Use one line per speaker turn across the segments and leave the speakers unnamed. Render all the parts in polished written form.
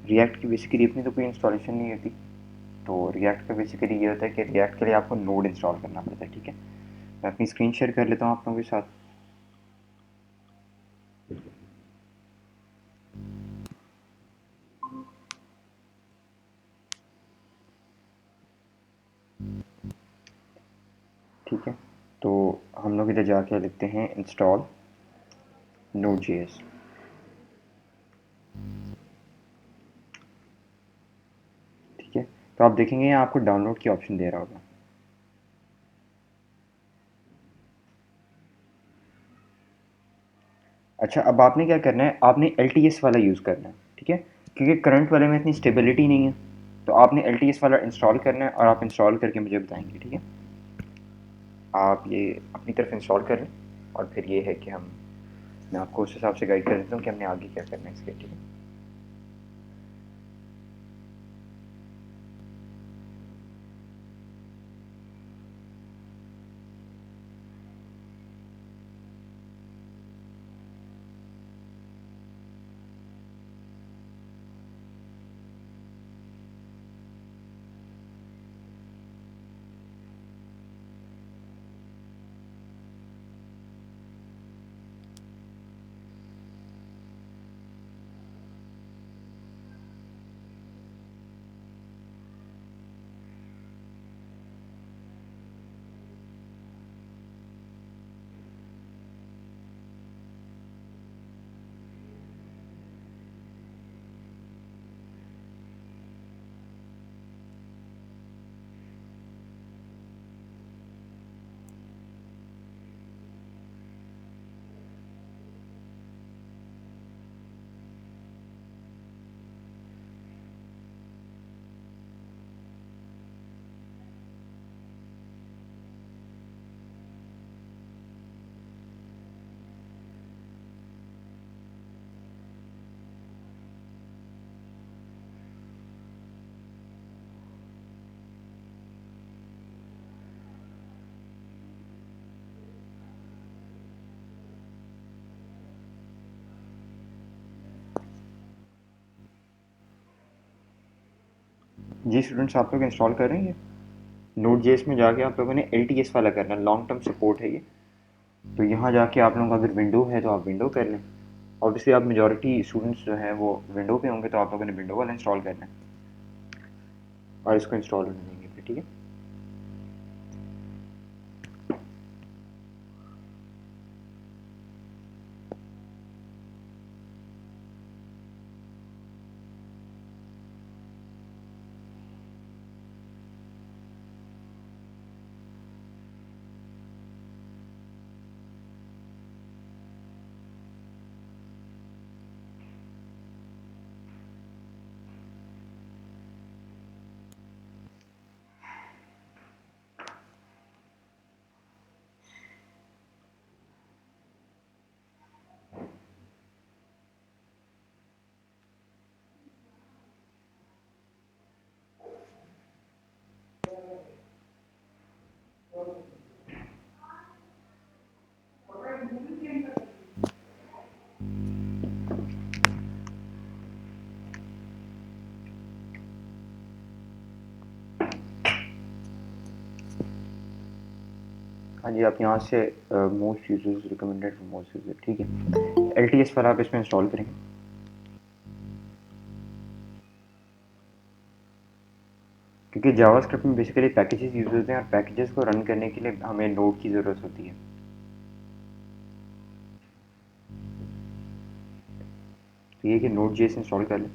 React की basically अपनी तो कोई इंस्टॉलेशन नहीं होती। तो रिएक्ट का बेसिकली ये होता है कि रिएक्ट के लिए आपको नोड इंस्टॉल करना पड़ता है। ठीक है, मैं अपनी स्क्रीन शेयर कर लेता हूँ आप लोगों के साथ। ठीक है, तो हम लोग इधर जाके लिखते हैं इंस्टॉल नोड जेएस। ठीक है, तो आप देखेंगे यहाँ आपको डाउनलोड की ऑप्शन दे रहा होगा। अच्छा, अब आपने क्या करना है, आपने एल वाला यूज़ करना है। ठीक है, क्योंकि करंट वाले में इतनी स्टेबिलिटी नहीं है, तो आपने एल वाला इंस्टॉल करना है और आप इंस्टॉल करके मुझे बताएंगे। ठीक है, आप ये अपनी तरफ इंस्टॉल कर लें और फिर ये है कि मैं आपको उस हिसाब से गाइड कर देता हूँ कि हमने आगे क्या करना है इसके। ठीक है, जी स्टूडेंट्स, आप लोग इंस्टॉल कर रहे हैं। नोड जेएस में जाके आप लोगों ने एल वाला करना है, लॉन्ग टर्म सपोर्ट है ये। तो यहाँ जाके आप लोगों का अगर विंडो है तो आप विंडो कर लें। ऑब्वियसली आप मेजॉरिटी स्टूडेंट्स जो हैं वो विंडो पे होंगे, तो आप लोगों ने विंडो वाला इंस्टॉल करना है और इसको इंस्टॉल होने देंगे फिर। ठीक है, हाँ जी, आप यहाँ से most users recommended for most user. ठीक है, एल पर आप इसमें इंस्टॉल करेंगे। क्योंकि जावास्क्रिप्ट में बेसिकली पैकेजेस यूज होते हैं और पैकेजेस को रन करने के लिए हमें नोड की ज़रूरत होती है। तो ये कि नोड जेएस इंस्टॉल कर लें।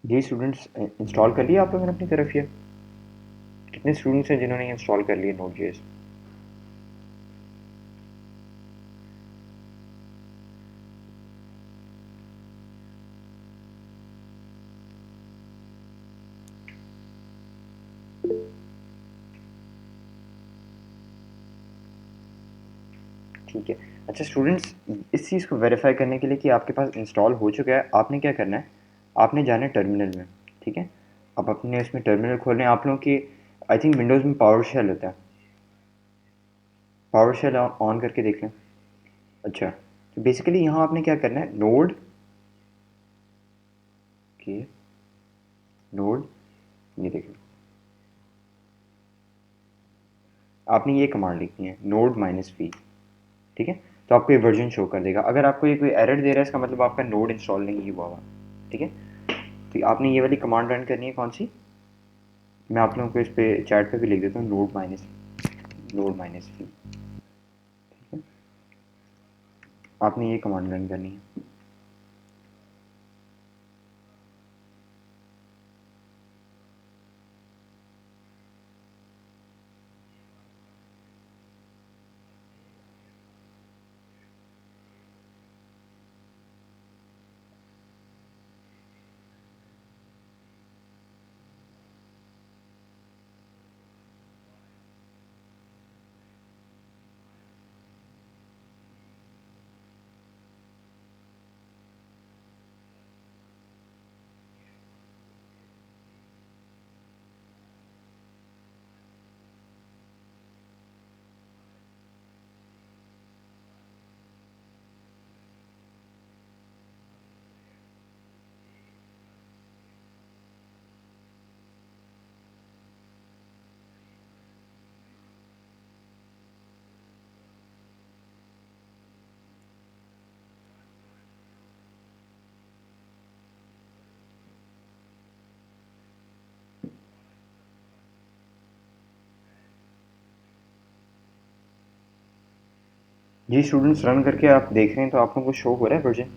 जी स्टूडेंट्स, इंस्टॉल कर लिया आप लोगों ने अपनी तरफ ये? कितने स्टूडेंट्स हैं जिन्होंने इंस्टॉल कर लिया नोड जेएस? ठीक है। अच्छा स्टूडेंट्स, इस चीज़ को वेरीफाई करने के लिए कि आपके पास इंस्टॉल हो चुका है, आपने क्या करना है, आपने जाना है टर्मिनल में। ठीक है, आप अपने इसमें टर्मिनल खोलने, आप लोगों की आई थिंक विंडोज़ में पावर शेल होता है, पावर शेल ऑन करके देख लें। अच्छा, तो बेसिकली यहाँ आपने क्या करना है, नोड के नोड, ये देख लो, आपने ये कमांड लिखनी है नोड माइनस वी। ठीक है, तो आपको ये वर्जन शो कर देगा। अगर आपको ये कोई एरर दे रहा है, इसका मतलब आपका नोड इंस्टॉल नहीं हुआ हुआ। ठीक है, तो आपने ये वाली कमांड रन करनी है, कौन सी, मैं आप लोगों को इस पे चैट पे भी लिख देता हूँ, नोड माइनस वी। ठीक है, आपने ये कमांड रन करनी है। जी स्टूडेंट्स, रन करके आप देख रहे हैं तो आप लोगों को शो हो रहा है वर्जन?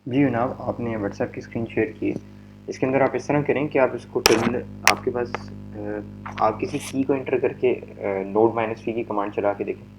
जी जनाब, आपने व्हाट्सएप की स्क्रीन शेयर की है। इसके अंदर आप इस तरह करें कि आप इसको टर्मिनल, आपके पास आप किसी की को एंटर करके नोड माइनस वी की कमांड चला के देखें।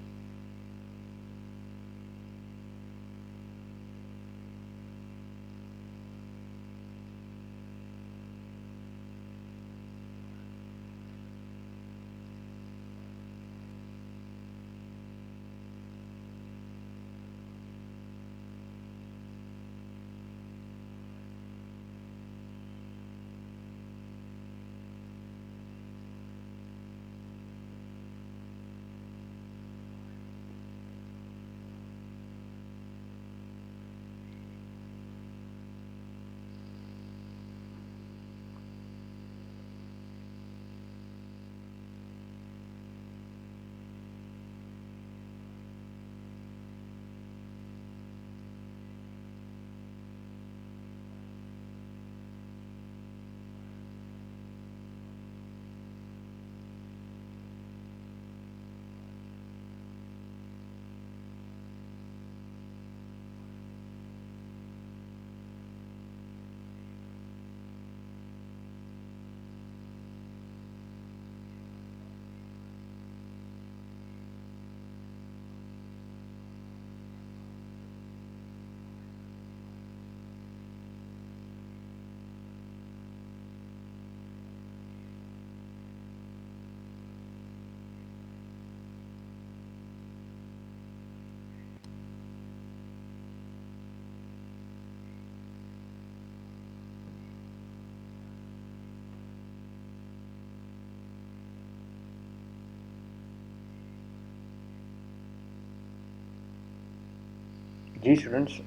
जी स्टूडेंट्स,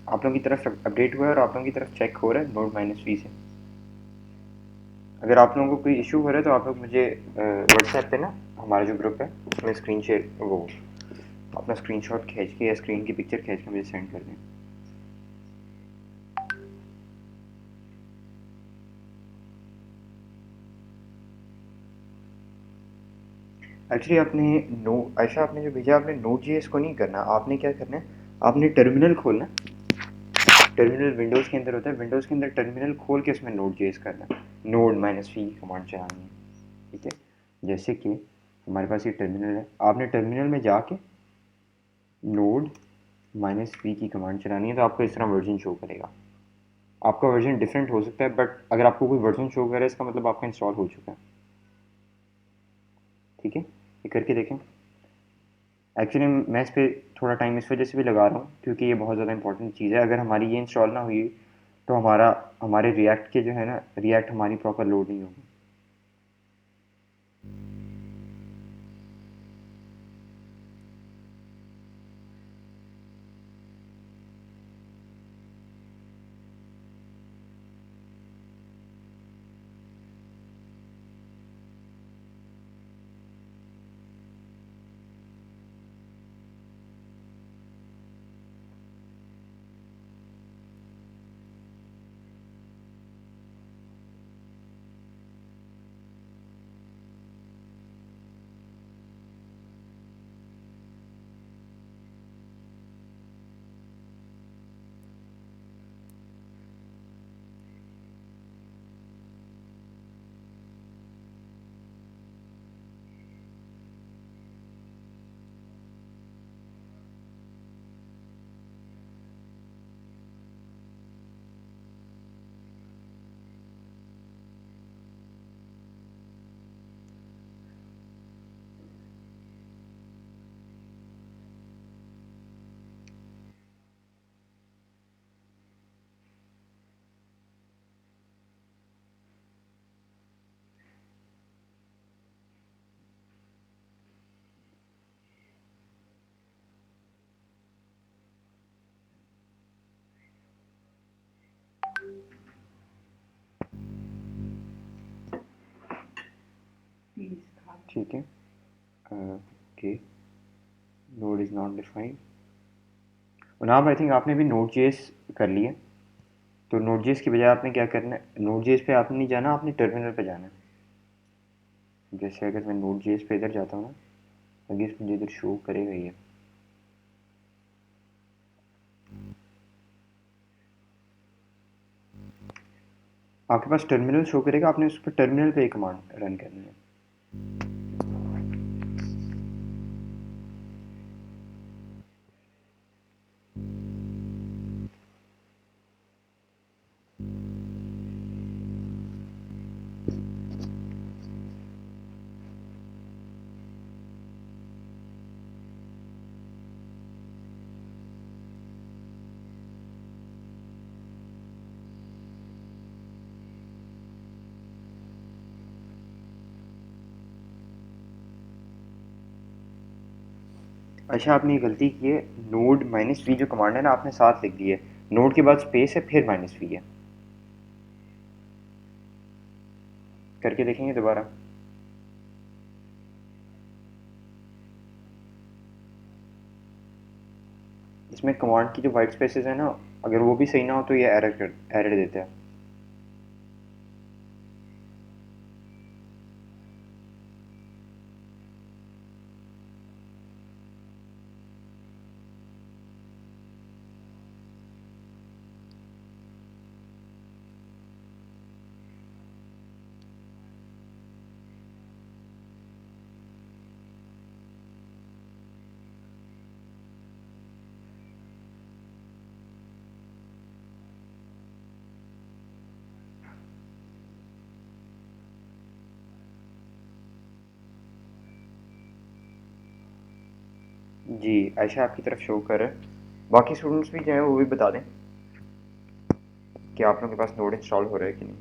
आप लोगों की तरफ अपडेट हुआ है और आप लोगों की तरफ चेक हो रहा है नोड माइनस वी से। अगर आप लोगों को कोई इशू हो रहा है तो आप लोग मुझे व्हाट्सएप पे ना, हमारा जो ग्रुप है उसमें स्क्रीन शेयर वो अपना स्क्रीनशॉट खींच के या स्क्रीन की पिक्चर खींच के मुझे सेंड कर दें। एक्चुअली आपने जो भेजा, आपने नोड जेएस को नहीं करना, आपने क्या करना है, आपने टर्मिनल खोलना। टर्मिनल विंडोज़ के अंदर होता है, विंडोज़ के अंदर टर्मिनल खोल के उसमें नोड जेएस करना है, नोड माइनस वी कमांड चलानी है। ठीक है, जैसे कि हमारे पास ये टर्मिनल है, आपने टर्मिनल में जाके नोड माइनस वी की कमांड चलानी है, तो आपको इस तरह वर्जन शो करेगा। आपका वर्जन डिफरेंट हो सकता है, बट अगर आपको कोई वर्जन शो करे इसका मतलब आपका इंस्टॉल हो चुका है। ठीक है, ये करके देखें। एक्चुअली मैं इस पर थोड़ा टाइम इस वजह से भी लगा रहा हूँ क्योंकि ये बहुत ज़्यादा इंपॉर्टेंट चीज़ है। अगर हमारी ये इंस्टॉल ना हुई तो हमारे रिएक्ट के जो है ना, रिएक्ट हमारी प्रॉपर लोड नहीं होगी। ठीक है, okay, node is not defined. और नाउ आई थिंक आपने भी नोड जेएस कर लिया। तो नोड जेएस की बजाय आपने क्या करना है, नोड जेएस पे आपने नहीं जाना, आपने टर्मिनल पे जाना है। जैसे अगर मैं नोड जेएस पे इधर जाता हूँ ना, अगर मुझे इधर शो करेगा ये, आपके पास टर्मिनल शो करेगा, आपने उस पर टर्मिनल पे एक कमांड रन करना है। अच्छा, आपने ये गलती की है, नोड माइनस वी जो कमांड है ना, आपने साथ लिख दी है। नोड के बाद स्पेस है, फिर माइनस वी है। करके देखेंगे दोबारा। इसमें कमांड की जो वाइट स्पेसेस है ना, अगर वो भी सही ना हो तो ये एरर देता है। जी, आयशा आपकी तरफ शो कर रहा है। बाकी स्टूडेंट्स भी जो है वो भी बता दें कि आप लोगों के पास नोड इंस्टॉल हो रहा है कि नहीं।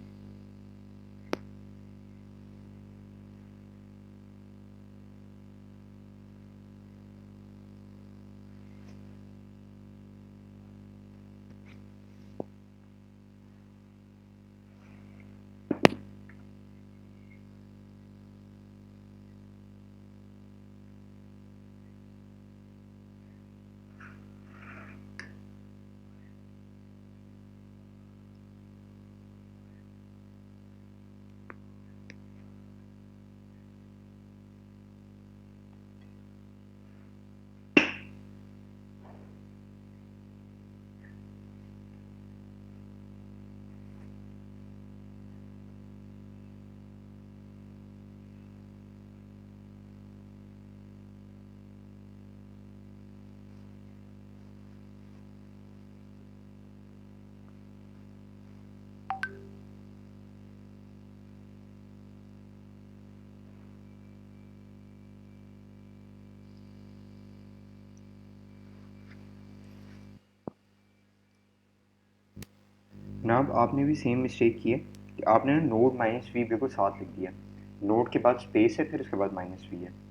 जनाब आपने भी सेम मिस्टेक की है कि आपने ना नोड माइनस वी बिल्कुल साथ लिख दिया। नोड के बाद स्पेस है, फिर उसके बाद माइनस वी है।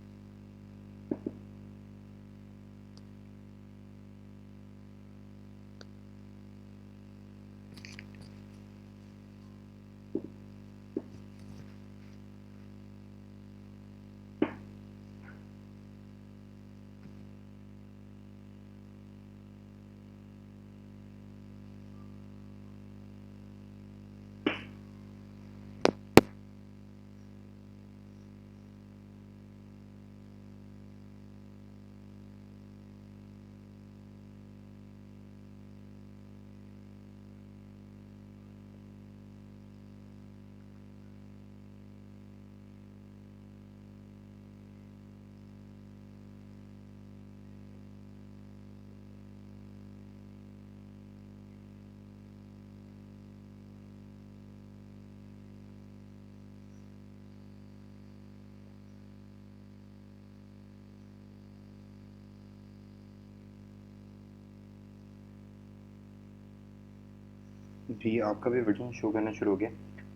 जी आपका भी वर्जन शो करना शुरू हो गया।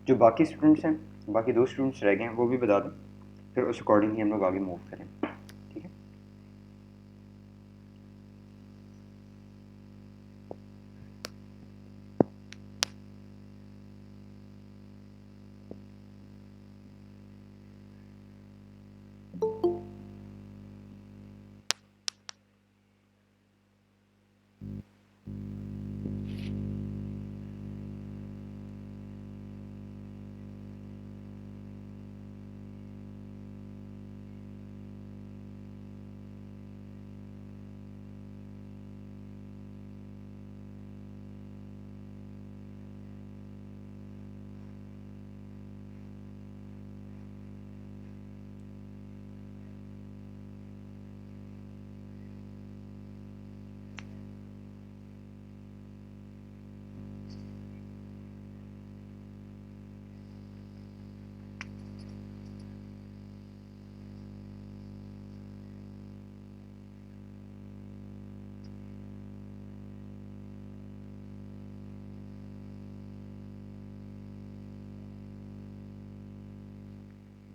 जो बाकी स्टूडेंट्स हैं, बाकी दो स्टूडेंट्स रह गए हैं, वो भी बता दें, फिर उस अकॉर्डिंगली हम लोग आगे मूव करें। ठीक है।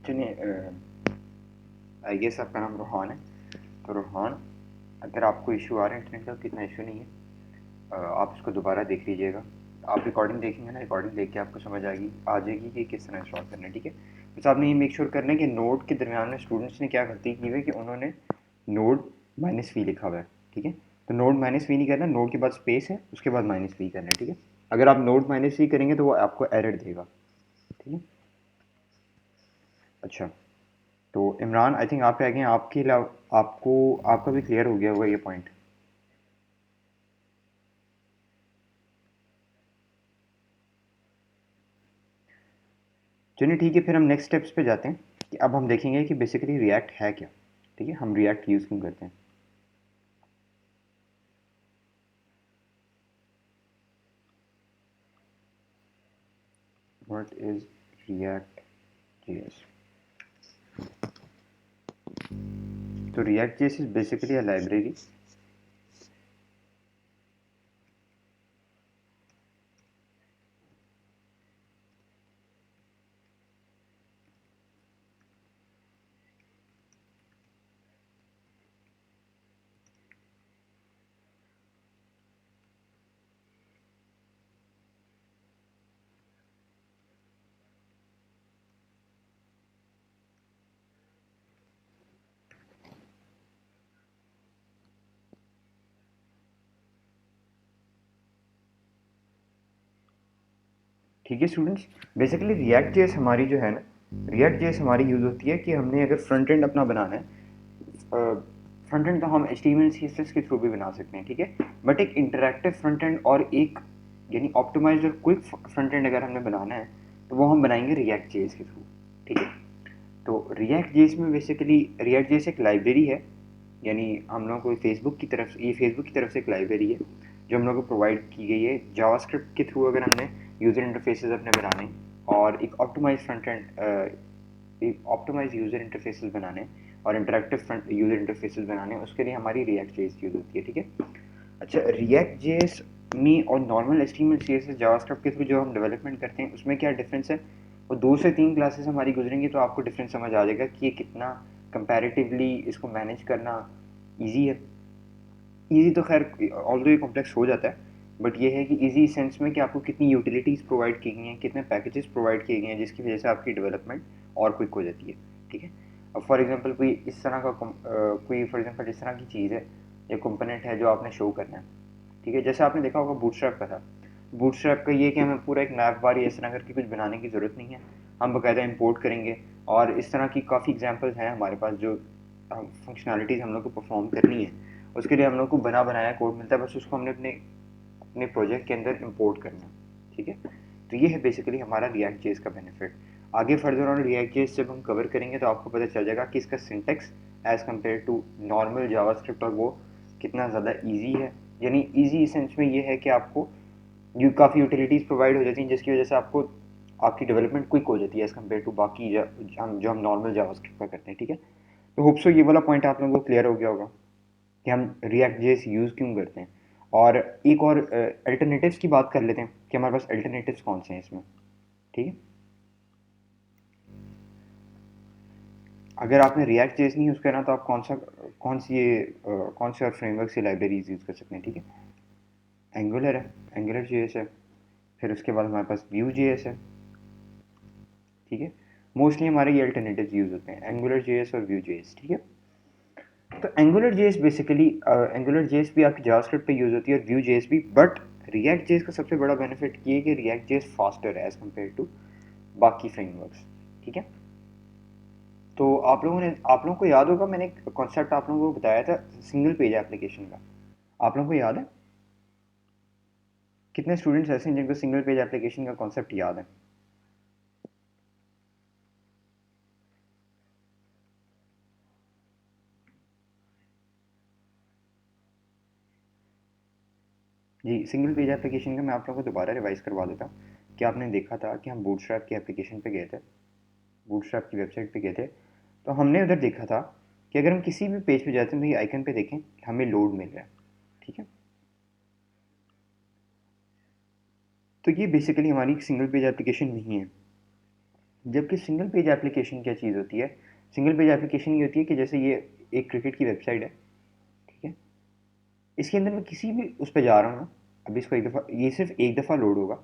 चलिए, आई गेस आपका नाम रोहान है। तो रोहान, अगर आपको इशू आ रहा है इंटरनेट का, तो इतना इशू नहीं है। आप इसको दोबारा देख लीजिएगा। आप रिकॉर्डिंग देखेंगे ना, रिकॉर्डिंग देख के आपको समझ आ जाएगी कि किस तरह इंस्टॉल करना है। ठीक है। बस आपने ये मेक श्योर करना है कि नोड के दरमियान में स्टूडेंट्स ने क्या गलती की हुई है कि उन्होंने नोड माइनस वी लिखा हुआ है। ठीक है। तो नोड माइनस वी नहीं करना, नोड के बाद स्पेस है, उसके बाद माइनस वी करना है। ठीक है। अगर आप नोड माइनस वी करेंगे तो वो आपको एरर देगा। ठीक है। अच्छा, तो इमरान आई थिंक आप रह गए हैं। आपके अलावा आपको आपका भी क्लियर हो गया होगा ये पॉइंट। चलिए ठीक है, फिर हम नेक्स्ट स्टेप्स पे जाते हैं कि अब हम देखेंगे कि बेसिकली रिएक्ट है क्या। ठीक है, हम रिएक्ट यूज़ क्यों करते हैं। What is React JS. तो React JS is basically a library. ठीक है स्टूडेंट्स, बेसिकली रिएक्ट जेएस हमारी जो है ना, रिएक्ट जेएस हमारी यूज़ होती है कि हमने अगर फ्रंट एंड अपना बनाना है। फ्रंट एंड तो हम HTML CSS के थ्रू भी बना सकते हैं। ठीक है। बट एक इंटरैक्टिव फ्रंट एंड और एक यानी ऑप्टिमाइज्ड और क्विक फ्रंट एंड अगर हमने बनाना है, तो वो हम बनाएंगे रिएक्ट जेएस के थ्रू। ठीक है। तो रिएक्ट जेएस में बेसिकली रिएक्ट जेएस एक लाइब्रेरी है, यानी हम लोगों को फेसबुक की तरफ से एक लाइब्रेरी है जो हम लोग को प्रोवाइड की गई है जावास्क्रिप्ट के थ्रू। अगर हमने यूज़र इंटरफेसेस अपने बनाने और एक ऑप्टिमाइज फ्रंट एंड एक ऑप्टिमाइज यूज़र इंटरफेसेस बनाने और इंटरेक्टिव फ्रंट यूज़र इंटरफेसेस बनाने, उसके लिए हमारी रिएक्ट जेएस यूज़ होती है। ठीक है। अच्छा, रिएक्ट जेएस में और नॉर्मल HTML CSS जावास्क्रिप्ट के थ्रू जो हम डेवलपमेंट करते हैं उसमें क्या डिफरेंस है, वो 2 से 3 क्लासेस हमारी गुजरेंगी तो आपको डिफरेंस समझ आ जाएगा कि ये कितना कंपैरेटिवली इसको मैनेज करना ईजी है। ईजी तो खैर ऑल्दो ये कॉम्प्लेक्स हो जाता है, बट ये है कि ईजी सेंस में कि आपको कितनी यूटिलिटीज़ प्रोवाइड की गई हैं, कितने पैकेजेस प्रोवाइड किए गए हैं जिसकी वजह से आपकी डेवलपमेंट और क्विक हो जाती है। ठीक है, अब फॉर एग्जांपल कोई इस तरह का कोई फॉर एग्जांपल इस तरह की चीज़ है या कंपोनेंट है जो आपने शो करना है। ठीक है, जैसे आपने देखा होगा बूटस्ट्रैप का था। बूटस्ट्रैप का ये कि हमें पूरा एक नैप बार या इस तरह करके कुछ बनाने की ज़रूरत नहीं है, हम बाकायदा इंपोर्ट करेंगे। और इस तरह की काफ़ी एग्जांपल्स हैं हमारे पास जो फंक्शनैलिटीज़ हम लोग को परफॉर्म करनी है, उसके लिए हम लोग को बना बनाया कोड मिलता है, बस उसको हमने अपने अपने प्रोजेक्ट के अंदर इंपोर्ट करना है। ठीक है, तो ये है बेसिकली हमारा रिएक्ट जेएस का बेनिफिट। आगे फर्दर ऑन रिएक्ट जेएस जब हम कवर करेंगे तो आपको पता चल जाएगा कि इसका syntax as compare to normal JavaScript और वो कितना ज़्यादा ईजी है। यानी ईजी सेंस में ये है कि आपको काफ़ी यूटिलिटीज़ प्रोवाइड हो जाती हैं जिसकी वजह से आपको आपकी डेवलपमेंट क्विक हो जाती है एज़ कम्पेयर टू बाकी जो हम नॉर्मल जावास्क्रिप्ट का करते हैं। ठीक है, तो होप सो ये वाला पॉइंट आप लोगों को क्लियर हो गया होगा कि हम रिएक्ट जेएस यूज़ क्यों करते हैं। और एक और अल्टरनेटिव्स की बात कर लेते हैं कि हमारे पास अल्टरनेटिव्स कौन से हैं इसमें। ठीक है, अगर आपने रिएक्ट जेएस नहीं यूज़ करना तो आप कौन सी और फ्रेमवर्क से लाइब्रेरीज यूज़ कर सकते हैं। ठीक है, एंगुलर है, एंगुलर जेएस है, फिर उसके बाद हमारे पास व्यू जेएस है। ठीक है, मोस्टली हमारे ये अल्टरनेटिव्स यूज़ होते हैं, एंगुलर जेएस और व्यू जेएस। ठीक है, तो angular JS basically angular JS भी आपकी जावास्क्रिप्ट पे यूज़ होती है और व्यू जेएस भी, बट रिएक्ट जेएस का सबसे बड़ा बेनिफिट ये है कि रिएक्ट जेएस फास्टर है एज कम्पेयर टू बाकी फ्रेमवर्क्स। ठीक है, तो आप लोगों को याद होगा मैंने एक कॉन्सेप्ट आप लोगों को बताया था सिंगल पेज एप्लीकेशन का, आप लोगों को याद है? कितने स्टूडेंट्स ऐसे हैं जिनको सिंगल पेज एप्लीकेशन का कॉन्सेप्ट याद है? जी, सिंगल पेज एप्लीकेशन का मैं आप लोगों को दोबारा रिवाइज करवा देता हूँ कि आपने देखा था कि हम बूटस्ट्रैप की एप्लीकेशन पे गए थे, बूटस्ट्रैप की वेबसाइट पे गए थे, तो हमने उधर देखा था कि अगर हम किसी भी पेज पे जाते हैं तो ये आइकन पे देखें हमें लोड मिल रहा है। ठीक है, तो ये बेसिकली हमारी सिंगल पेज एप्लीकेशन नहीं है। जबकि सिंगल पेज एप्लीकेशन क्या चीज़ होती है, सिंगल पेज एप्लीकेशन ये होती है कि जैसे ये एक क्रिकेट की वेबसाइट है। ठीक है, इसके अंदर मैं किसी भी उस पर जा रहा हूँ ना, अब इसको एक दफ़ा ये सिर्फ एक दफ़ा लोड होगा।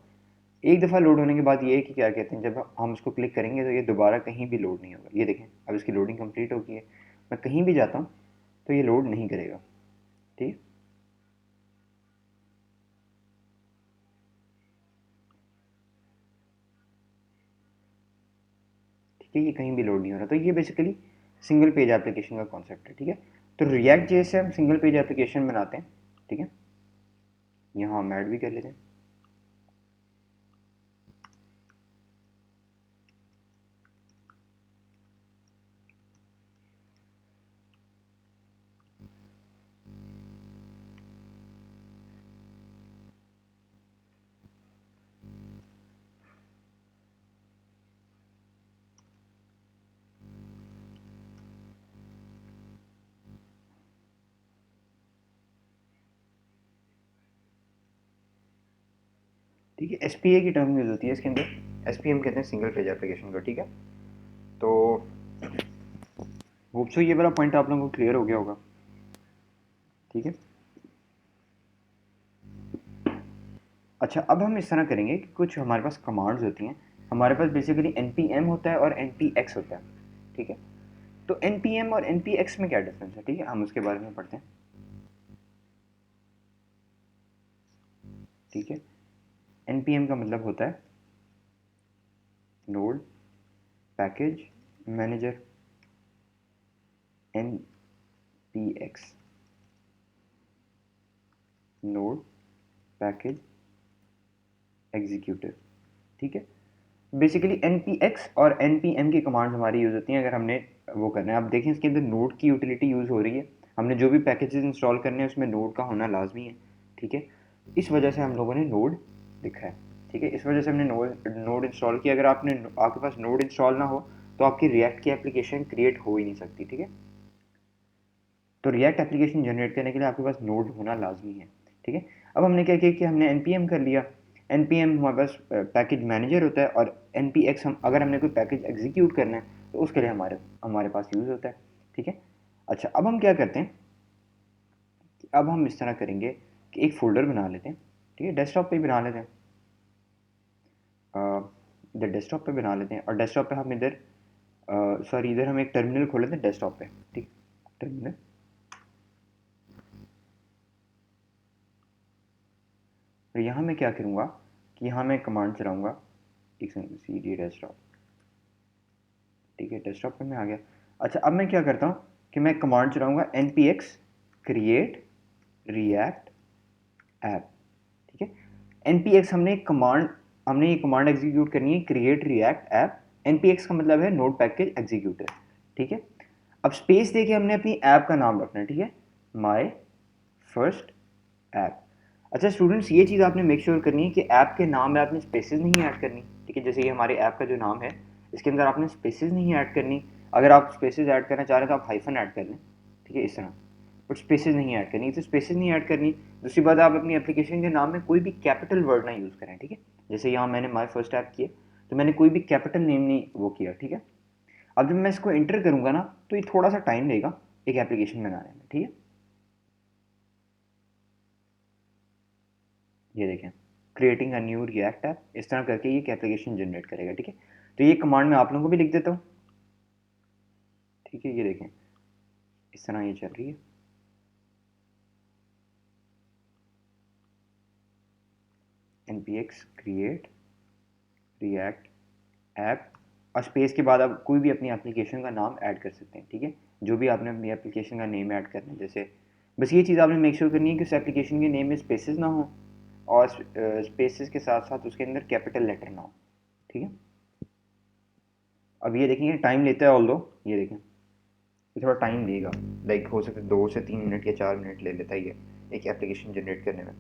एक दफ़ा लोड होने के बाद ये है कि क्या कहते हैं, जब हम इसको क्लिक करेंगे तो ये दोबारा कहीं भी लोड नहीं होगा। ये देखें अब इसकी लोडिंग कंप्लीट हो गई है, मैं कहीं भी जाता हूँ तो ये लोड नहीं करेगा। ठीक, ठीक है, ये कहीं भी लोड नहीं हो रहा, तो ये बेसिकली सिंगल पेज एप्लीकेशन का कॉन्सेप्ट है। ठीक है, तो रिएक्ट जेएस से हम सिंगल पेज एप्लीकेशन बनाते हैं। ठीक है, यहाँ हम ऐड भी कर लेते हैं। ठीक है, एसपीए की टर्म यूज़ होती है इसके अंदर, एसपीएम कहते हैं सिंगल पेज एप्लीकेशन को। ठीक है, तो होप सो ये वाला पॉइंट आप लोगों को क्लियर हो गया होगा। ठीक है, अच्छा अब हम इस तरह करेंगे कि कुछ हमारे पास कमांड्स होती हैं, हमारे पास बेसिकली npm होता है और npx होता है। ठीक है, तो npm और npx में क्या डिफरेंस है, ठीक है, हम उसके बारे में पढ़ते हैं। ठीक है, npm का मतलब होता है node package manager, npx node package executive. ठीक है, बेसिकली npx और npm की कमांड्स हमारी यूज़ होती हैं अगर हमने वो करना है। आप देखें इसके अंदर नोड की यूटिलिटी यूज़ हो रही है, हमने जो भी पैकेजेस इंस्टॉल करने हैं उसमें नोड का होना लाजमी है। ठीक है, इस वजह से हम लोगों ने नोड लिखा है। ठीक है, इस वजह से हमने नोड इंस्टॉल किया। अगर आपके पास नोड इंस्टॉल ना हो तो आपकी रिएक्ट की एप्लीकेशन क्रिएट हो ही नहीं सकती। ठीक है, तो रिएक्ट एप्लीकेशन जनरेट करने के लिए आपके पास नोड होना लाजमी है। ठीक है, अब हमने क्या किया कि हमने npm कर लिया। npm हमारे पास पैकेज मैनेजर होता है, और npx हम अगर हमने कोई पैकेज एग्जीक्यूट करना है तो उसके लिए हमारे हमारे पास यूज़ होता है, ठीक है। अच्छा, अब हम क्या करते हैं कि अब हम इस तरह करेंगे कि एक फ़ोल्डर बना लेते हैं, ठीक है, डेस्कटॉप पे ही बना लेते हैं। इधर डेस्कटॉप पे बना लेते हैं, और डेस्कटॉप पे हम इधर सॉरी इधर हम एक टर्मिनल खोल लेते हैं डेस्कटॉप पे, ठीक, टर्मिनल। और यहाँ मैं क्या करूँगा कि यहाँ मैं कमांड चलाऊँगा, एक सेकंड, सी डी डेस्कटॉप, ठीक है, डेस्कटॉप पे मैं आ गया। अच्छा, अब मैं क्या करता हूँ कि मैं कमांड चलाऊँगा npx create react app, ठीक है। npx हमने ये कमांड एग्जीक्यूट करनी है, क्रिएट रिएक्ट ऐप। npx का मतलब है नोड पैकेज एग्जीक्यूटर, ठीक है। अब स्पेस देके हमने अपनी ऐप का नाम रखना है, ठीक है, माय फर्स्ट ऐप। अच्छा स्टूडेंट्स, ये चीज़ आपने मेक श्योर करनी है कि ऐप के नाम में आपने स्पेसेस नहीं ऐड करनी, ठीक है। जैसे ये हमारे ऐप का जो नाम है, इसके अंदर आपने स्पेसेस नहीं ऐड करनी। अगर आप स्पेसेस ऐड करना चाह रहे हैं तो आप हाइफन ऐड कर लें, ठीक है, इस तरह, बट स्पेसेस नहीं ऐड करनी। तो स्पेसेस नहीं ऐड करनी। दूसरी बात, आप अपनी एप्लीकेशन के नाम में कोई भी कैपिटल वर्ड ना यूज़ करें, ठीक है। जैसे यहाँ मैंने माय फर्स्ट ऐप किए तो मैंने कोई भी कैपिटल नेम नहीं वो किया, ठीक है। अब जब मैं इसको एंटर करूँगा ना तो ये थोड़ा सा टाइम लेगा एक एप्लीकेशन बनाने में, ठीक है। ये देखें, creating a new react app, इस तरह करके ये एक एप्लीकेशन जनरेट करेगा, ठीक है। तो ये कमांड मैं आप लोगों को भी लिख देता हूँ, ठीक है। ये देखें, इस तरह ये चल रही है। npx create react ऐप, और स्पेस के बाद आप कोई भी अपनी एप्लीकेशन का नाम ऐड कर सकते हैं, ठीक है। जो भी आपने अपनी एप्लीकेशन का नेम ऐड करना है, जैसे बस ये चीज़ आपने मेक श्योर करनी है कि उस एप्लीकेशन के नेम में स्पेसेस ना हो, और स्पेसेस के साथ साथ उसके अंदर कैपिटल लेटर ना हो, ठीक है। अब ये देखेंगे टाइम लेता है, ऑल दो ये देखें ये थोड़ा टाइम लेगा, लाइक हो सकता है 2 से 3 मिनट या 4 मिनट ले लेता ही है एक एप्लीकेशन जनरेट करने में।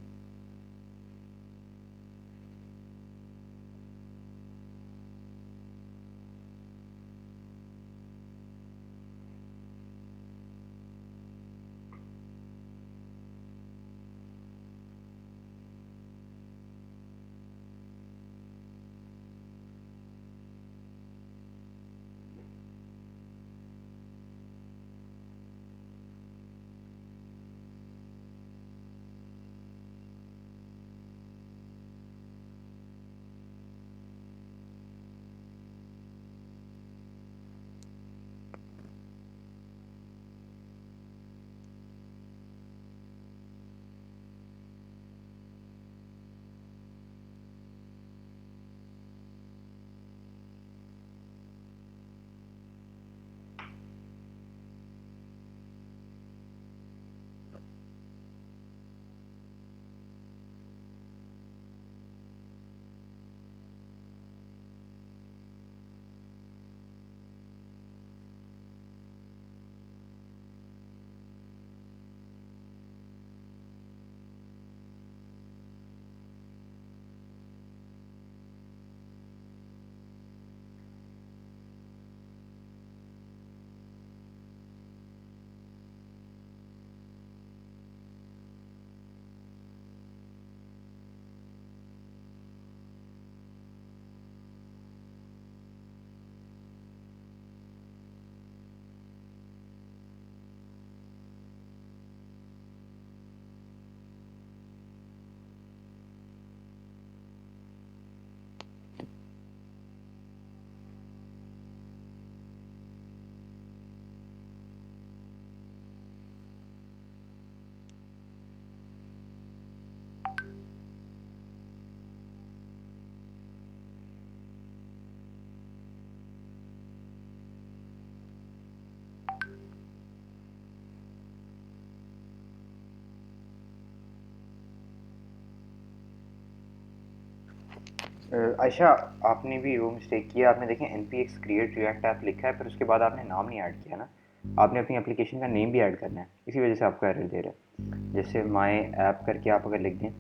आयशा, आपने भी वो मिस्टेक किया, आपने देखें npx create react ऐप लिखा है, फिर उसके बाद आपने नाम नहीं ऐड किया ना। आपने अपनी एप्लीकेशन का नेम भी ऐड करना है, इसी वजह से आपको एरर दे रहा है। जैसे माय ऐप करके आप अगर लिख दें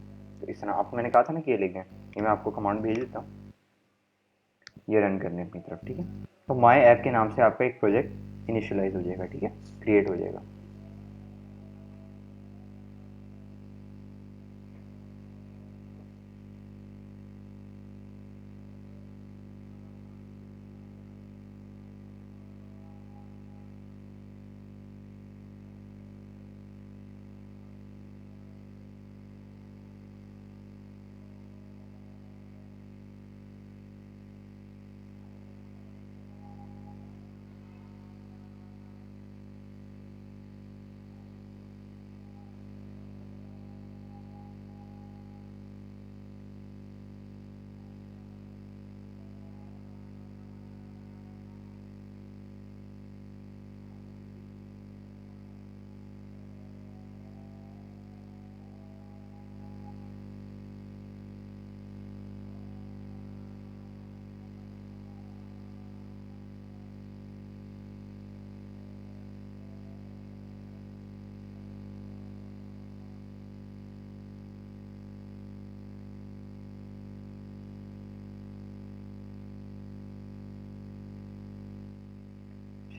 तो इस तरह, आपको मैंने कहा था ना कि ये लिख दें, ये मैं आपको कमांड भेज देता हूँ, ये रन करने अपनी तरफ, ठीक है। तो माय ऐप के नाम से आपका एक प्रोजेक्ट इनिशियलाइज हो जाएगा, ठीक है, क्रिएट हो जाएगा।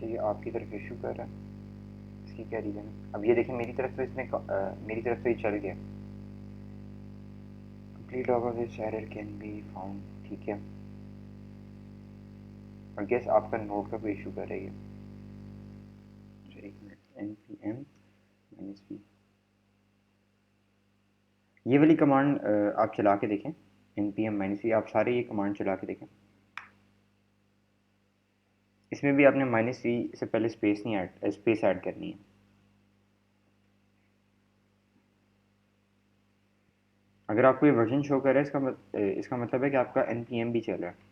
ये आपकी तरफ इशू कर रहा है, इसकी क्या रीज़न है? अब ये देखें मेरी तरफ तो मेरी तरफ तो ये चल गया। Complete log of this error can be found, ठीक है। और गेस आपका नोड का कोई इशू कर रही है। अच्छा एक minute, N P M minus V, ये वाली कमांड आप चला के देखें। N P M minus V, आप सारे ये कमांड चला के देखें। इसमें भी आपने माइनस वी से पहले स्पेस ऐड करनी है। अगर आपको ये वर्जन शो कर रहा है इसका मतलब है कि आपका एन पी एम भी चल रहा है।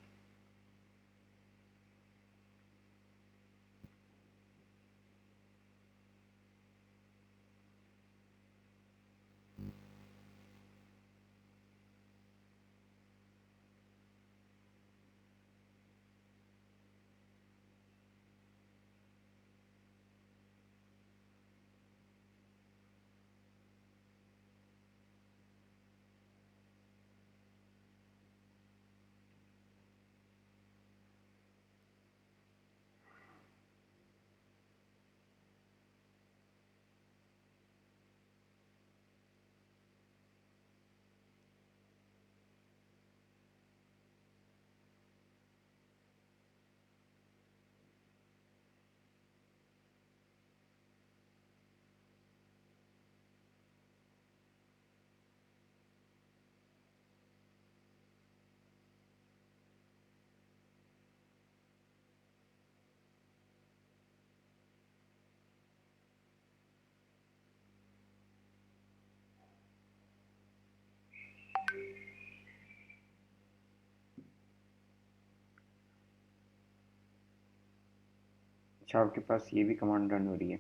अच्छा आपके पास ये भी कमांड रन हो रही है,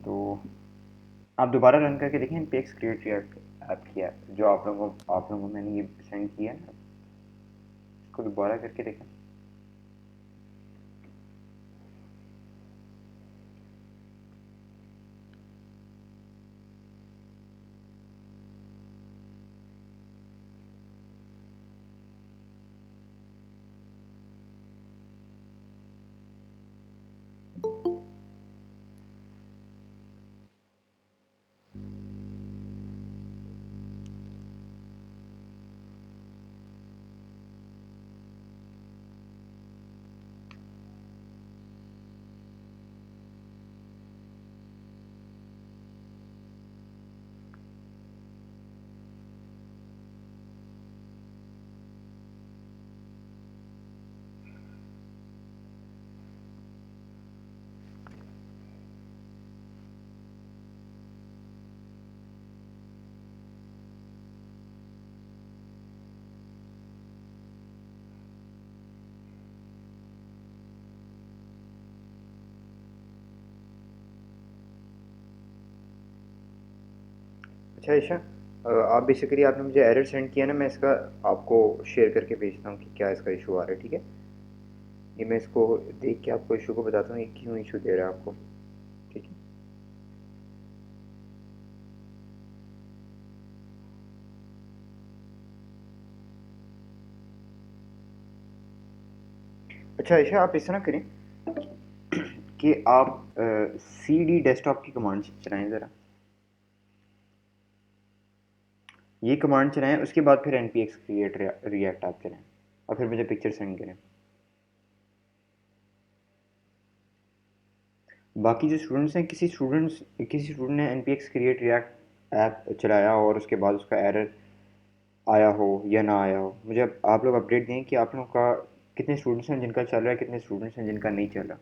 तो आप दोबारा रन करके देखें npx create react ऐप किया जो आप लोगों को मैंने ये सेंड किया ना, इसको दोबारा करके देखें। अच्छा ईशा, आप बेसिकली आपने मुझे एरर सेंड किया ना, मैं इसका आपको शेयर करके भेजता हूँ कि क्या इसका इशू आ रहा है, ठीक है। ये मैं इसको देख के आपको इशू को बताता हूँ ये क्यों इशू दे रहा है आपको, ठीक है। अच्छा ईशा, आप इस तरह करें कि आप सी डी डेस्कटॉप की कमांड चलाएं ज़रा, ये कमांड चलाएं, उसके बाद फिर N P X create React आप चलाएं और फिर मुझे पिक्चर सेंड करें। बाकी जो स्टूडेंट्स हैं, किसी स्टूडेंट ने N P X create React app चलाया और उसके बाद उसका एरर आया हो या ना आया हो, मुझे आप लोग अपडेट दें कि आप लोगों का कितने स्टूडेंट्स हैं जिनका चल रहा है, कितने स्टूडेंट्स हैं जिनका नहीं चल रहा।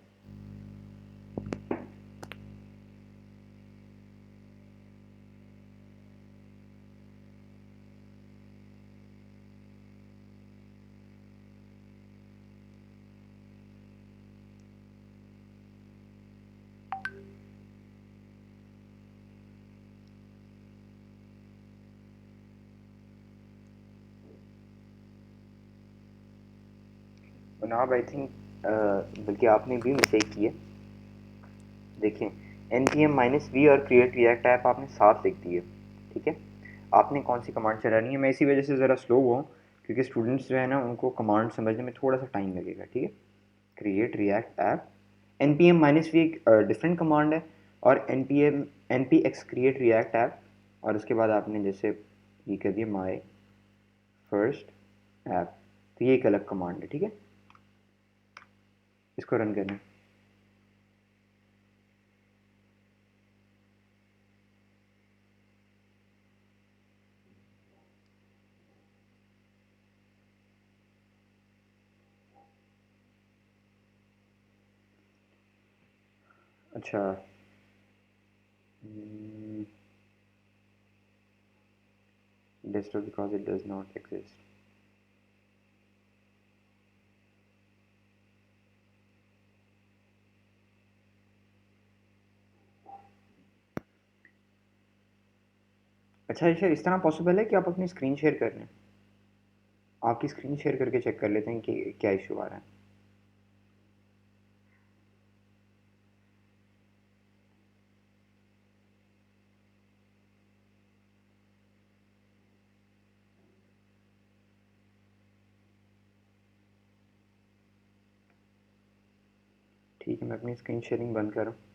जनाब आई थिंक बल्कि आपने भी मिस्टेक की है। देखें, N P M minus V और क्रिएट रिएक्ट ऐप आपने साथ लिख दी है, ठीक है। आपने कौन सी कमांड चलानी है, मैं इसी वजह से ज़रा स्लो हुआ हूँ क्योंकि स्टूडेंट्स जो है ना उनको कमांड समझने में थोड़ा सा टाइम लगेगा, ठीक है। Create React app npm -v एक डिफरेंट कमांड है, और npx create react app, और उसके बाद आपने जैसे ये कर दिया my first app, तो ये एक अलग कमांड है, ठीक है। इसको रन करना है। अच्छा, desktop because it does not exist। अच्छा, इस तरह पॉसिबल है कि आप अपनी स्क्रीन शेयर कर लें। आपकी स्क्रीन शेयर करके चेक कर लेते हैं कि क्या इशू आ रहा है। ठीक है, मैं अपनी स्क्रीन शेयरिंग बंद कर रहा हूँ।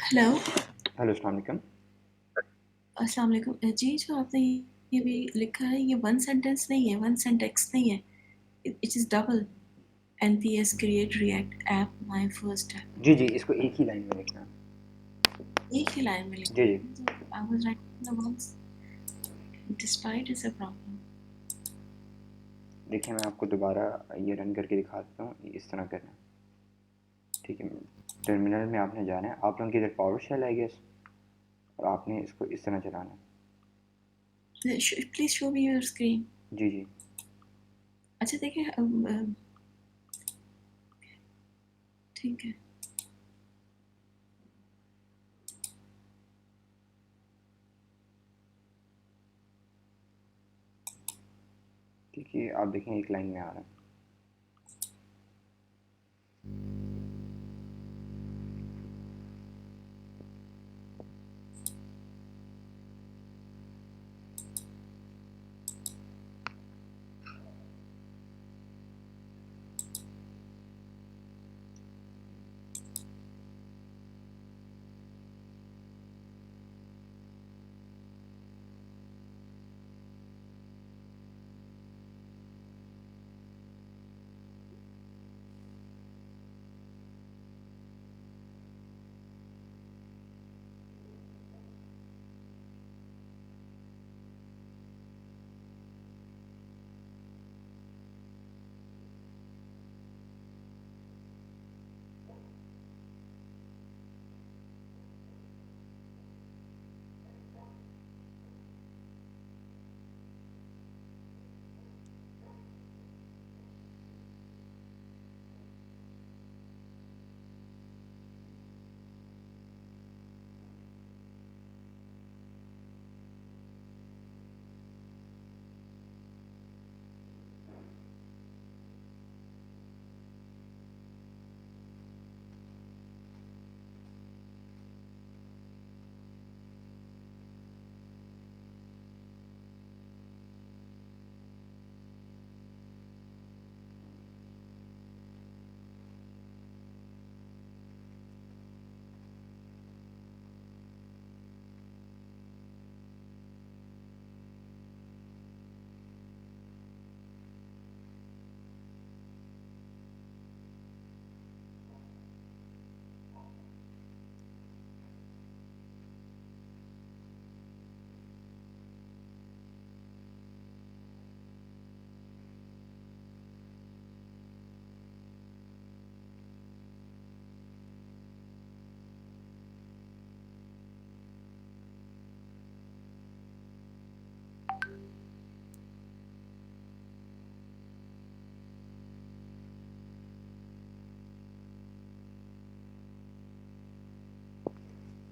हेलो।
हेलो, अस्सलाम वालेकुम।
अस्सलाम वालेकुम जी। जो आपने ये भी लिखा है, ये वन सेंटेंस नहीं है, वन सेंटेक्स नहीं है, it is double. nps create react app my first app।
जी जी, इसको एक ही लाइन में लिखना है।
एक ही लाइन में
जी जी,
लिखा। I was writing the ones despite is a problem.
देखिए मैं आपको दोबारा ये रन करके दिखा देता हूँ। इस तरह करना है, ठीक है। टर्मिनल में आपने जाना है, आप लोगों की इधर पावर शेल है गेस, और आपने इसको इस तरह चलाना है।
Please show me your screen.
जी जी,
अच्छा देखिए, ठीक है।
ठीक है, आप देखें एक लाइन में आ रहा है।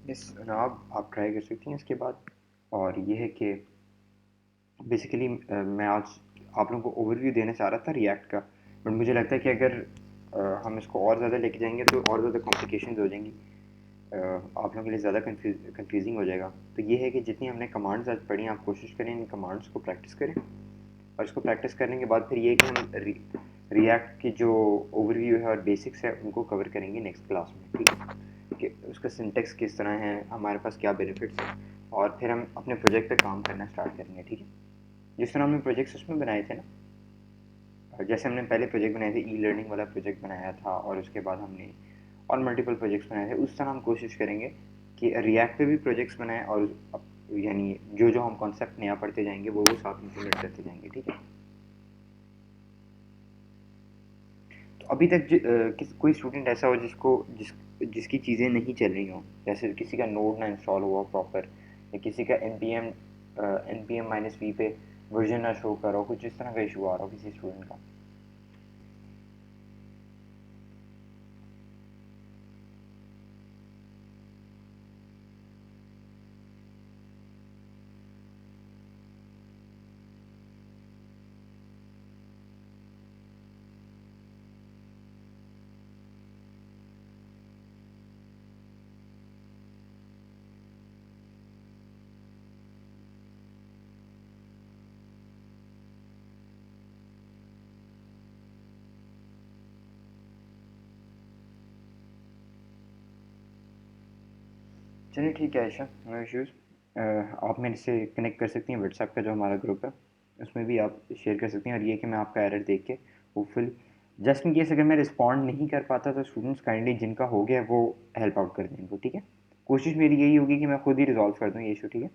यस जनाब, आप ट्राई कर सकती हैं इसके बाद। और ये है कि बेसिकली मैं आज आप लोगों को ओवरव्यू देना चाह रहा था रिएक्ट का, बट मुझे लगता है कि अगर हम इसको और ज़्यादा लेके जाएंगे तो और ज़्यादा कॉम्प्लिकेशंस हो जाएंगी, आप लोगों के लिए ज़्यादा कंफ्यूजिंग हो जाएगा। तो ये है कि जितनी हमने कमांड्स आज पढ़ी आप कोशिश करें इन कमांड्स को प्रैक्टिस करें, और इसको प्रैक्टिस करने के बाद फिर ये है कि हम रिएक्ट की जो ओवरव्यू है और बेसिक्स है उनको कवर करेंगे नेक्स्ट क्लास में, ठीक है, कि उसका सिंटेक्स किस तरह है, हमारे पास क्या बेनिफिट्स हैं, और फिर हम अपने प्रोजेक्ट पे काम करना स्टार्ट करेंगे, ठीक है। जिस तरह हमने प्रोजेक्ट्स उसमें बनाए थे ना, जैसे हमने पहले प्रोजेक्ट बनाए थे, ई लर्निंग वाला प्रोजेक्ट बनाया था और उसके बाद हमने और मल्टीपल प्रोजेक्ट्स बनाए थे, उस तरह हम कोशिश करेंगे कि रिएक्ट पे भी प्रोजेक्ट्स बनाएं और यानी जो जो हम कॉन्सेप्ट नया पढ़ते जाएंगे वो साथ इंप्लीमेंट करते जाएंगे, ठीक है। तो अभी तक कोई स्टूडेंट ऐसा हो जिसकी चीज़ें नहीं चल रही हों, जैसे किसी का नोड ना इंस्टॉल हुआ प्रॉपर, या किसी का npm-v पे वर्जन ना शो कर रहा हो, कुछ इस तरह का इशू आ रहा हो किसी स्टूडेंट का। चलिए ठीक है आयशा, नो इश्यूज़। आप मेरे से कनेक्ट कर सकती हैं, व्हाट्सएप का जो हमारा ग्रुप है उसमें भी आप शेयर कर सकती हैं। और ये कि मैं आपका एरर देख के होपफुल जस्ट इन केस अगर मैं रिस्पॉन्ड नहीं कर पाता तो स्टूडेंट्स काइंडली जिनका हो गया वो हेल्प आउट कर दें इनको, ठीक है। कोशिश मेरी यही होगी कि मैं खुद ही रिजॉल्व कर दूँ ये इशू, ठीक है।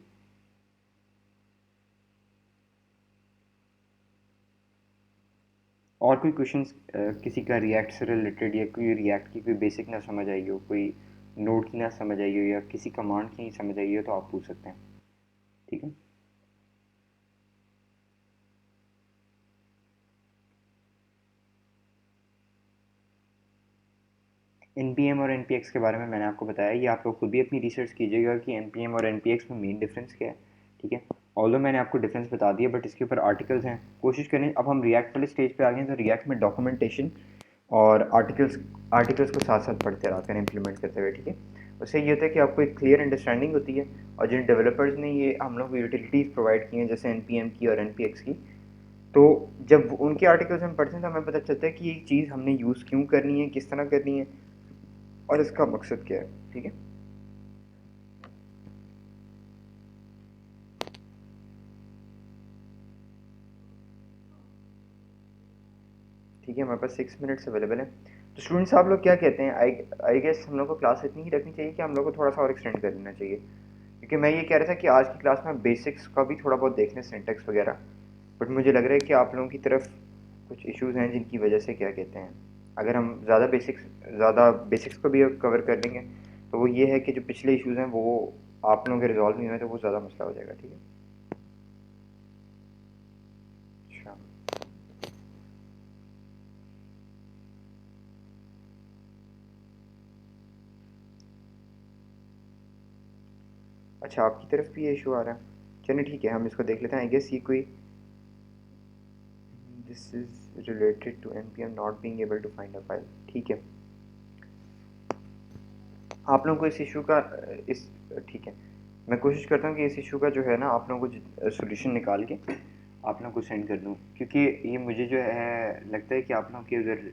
और कोई क्वेश्चंस किसी का रिएक्ट से रिलेटेड, या कोई रिएक्ट की कोई बेसिक ना समझ आई हो, कोई नोड की ना समझ आई हो, या किसी कमांड की नहीं समझ आई हो, तो आप पूछ सकते हैं, ठीक है। एन और एन के बारे में मैंने आपको बताया, ये आप लोग खुद भी अपनी रिसर्च कीजिएगा कि एन और एन में मेन डिफरेंस क्या है, ठीक है। ऑल्दो मैंने आपको डिफरेंस बता दिया बट इसके ऊपर आर्टिकल्स हैं, कोशिश करें। अब हम रिएक्ट वाले स्टेज पे आ गए हैं तो रिएक्ट में डॉक्यूमेंटेशन और आर्टिकल्स को साथ साथ पढ़ते रहा करें इम्प्लीमेंट करते हुए, ठीक है। उससे ये होता है कि आपको एक क्लियर अंडरस्टैंडिंग होती है, और जिन डेवलपर्स ने ये हम लोग को यूटिलिटीज़ प्रोवाइड की हैं जैसे एन की और एन की, तो जब उनके आर्टिकल्स हम पढ़ते हैं तो हमें पता चलता है कि ये चीज़ हमने यूज़ क्यों करनी है, किस तरह करनी है, और इसका मकसद क्या है, ठीक है। ठीक है, हमारे पास 6 मिनट्स अवेलेबल है। तो स्टूडेंट्स आप लोग क्या कहते हैं, आई आई गेस हम लोग को क्लास इतनी ही रखनी चाहिए कि हम लोग को थोड़ा सा और एक्सटेंड कर देना चाहिए, क्योंकि मैं ये कह रहा था कि आज की क्लास में बेसिक्स का भी थोड़ा बहुत देख लें, सिंटेक्स वगैरह, बट मुझे लग रहा है कि आप लोगों की तरफ कुछ इश्यूज़ हैं जिनकी वजह से, क्या कहते हैं, अगर हम ज़्यादा बेसिक्स को भी कवर कर लेंगे तो वो ये है कि जो पिछले इश्यूज़ हैं वो आप लोगों के रिजॉल्व नहीं हुए तो वो ज़्यादा मसला हो जाएगा, ठीक है। अच्छा, अच्छा आपकी तरफ भी ये इशू आ रहा है, चलिए ठीक है हम इसको देख लेते हैं। आई गेस ये कोई this is related to npm not being able to find a file, ठीक है। आप लोगों को इस इशू का इस ठीक है, मैं कोशिश करता हूँ कि इस इशू का जो है ना आप लोगों को सोल्यूशन निकाल के आप लोगों को सेंड कर दूँ, क्योंकि ये मुझे जो है लगता है कि आप लोगों के उधर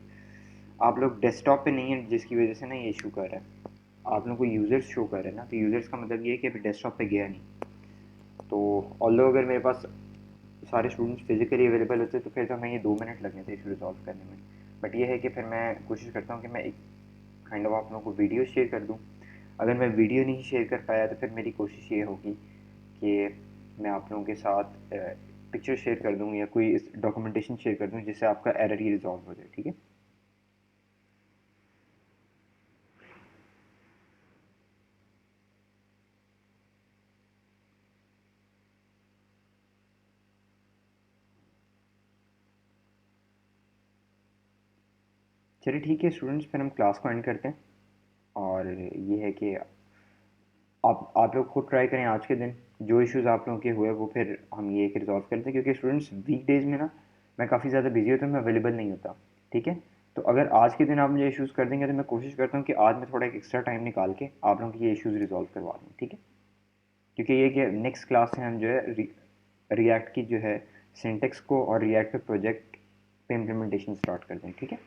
आप लोग डेस्कटॉप पे नहीं है जिसकी वजह से ना ये इशू कर रहा है। आप लोगों को यूज़र्स शो कर रहे हैं ना, तो यूज़र्स का मतलब ये है कि अभी डेस्कटॉप पे गया नहीं। तो ऑल्दो अगर मेरे पास सारे स्टूडेंट्स फिजिकली अवेलेबल होते तो फिर तो हमें ये 2 मिनट लगने थे इशू रिजॉल्व करने में। बट ये है कि फिर मैं कोशिश करता हूँ कि मैं एक काइंड ऑफ आप लोगों को वीडियो शेयर कर दूँ। अगर मैं वीडियो नहीं शेयर कर पाया तो फिर मेरी कोशिश ये होगी कि मैं आप लोगों के साथ पिक्चर शेयर कर दूँ या कोई डॉक्यूमेंटेशन शेयर कर दूँ जिससे आपका एरर ही रिजॉल्व हो जाए, ठीक है। चलिए ठीक है स्टूडेंट्स, फिर हम क्लास को एंड करते हैं। और ये है कि आप लोग खुद ट्राई करें आज के दिन, जो इश्यूज़ आप लोगों के हुए वो फिर हम ये कि रिजॉल्व करते हैं, क्योंकि स्टूडेंट्स वीक डेज़ में ना मैं काफ़ी ज़्यादा बिजी होता हूँ, मैं अवेलेबल नहीं होता, ठीक है। तो अगर आज के दिन आप मुझे इश्यूज़ कर देंगे तो मैं कोशिश करता हूँ कि आज मैं थोड़ा एक एक्स्ट्रा टाइम निकाल के आप लोगों के ये इश्यूज़ रिजॉल्व करवा दूँ, ठीक है। क्योंकि ये कि नेक्स्ट क्लास से हम जो है रिएक्ट की जो है सिंटेक्स को और रिएक्ट पे प्रोजेक्ट पे इम्प्लीमेंटेशन स्टार्ट कर दें, ठीक है।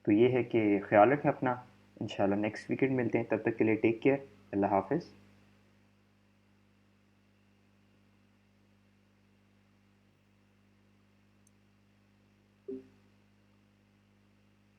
तो ये है कि ख्याल रखें अपना, इंशाल्लाह नेक्स्ट वीकेंड मिलते हैं, तब तक के लिए टेक केयर, अल्लाह हाफिज़।